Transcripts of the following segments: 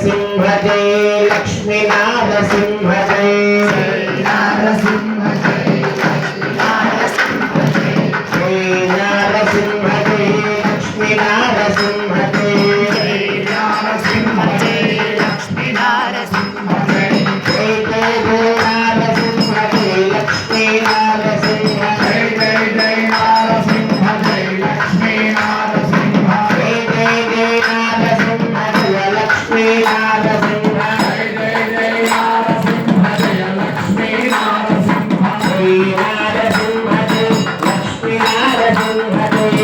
नारसिंह जय लक्ष्मी नारसिंह जय नारसिंह जय नारसिंह जय लक्ष्मी नारसिंह जय नारसिंह जय लक्ष्मी नारसिंह जय जय जय नारसिंह जय लक्ष्मी नारसिंह जय जय जय नारसिंह जय लक्ष्मी नारसिंह जय जय जय नारसिंह जय लक्ष्मी नारसिंह जय जय जय नारसिंह जय लक्ष्मी नारसिंह जय नारसिंह जय लक्ष्मी नारसिंह जय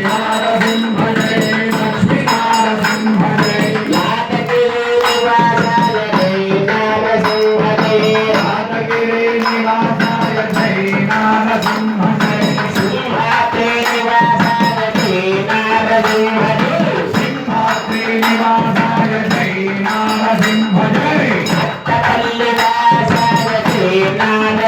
नारसिंह जय लक्ष्मी नारसिंह जय यादगिरी निवासाय जय नारसिंह जय यादगिरी निवासाय जय नारसिंह जय सिंहाद्रि निवासाय जय नारसिंह जय सिंहाद्रि निवासाय जय नारसिंह जय भक्तकल्लिवासाय जय नारसिंह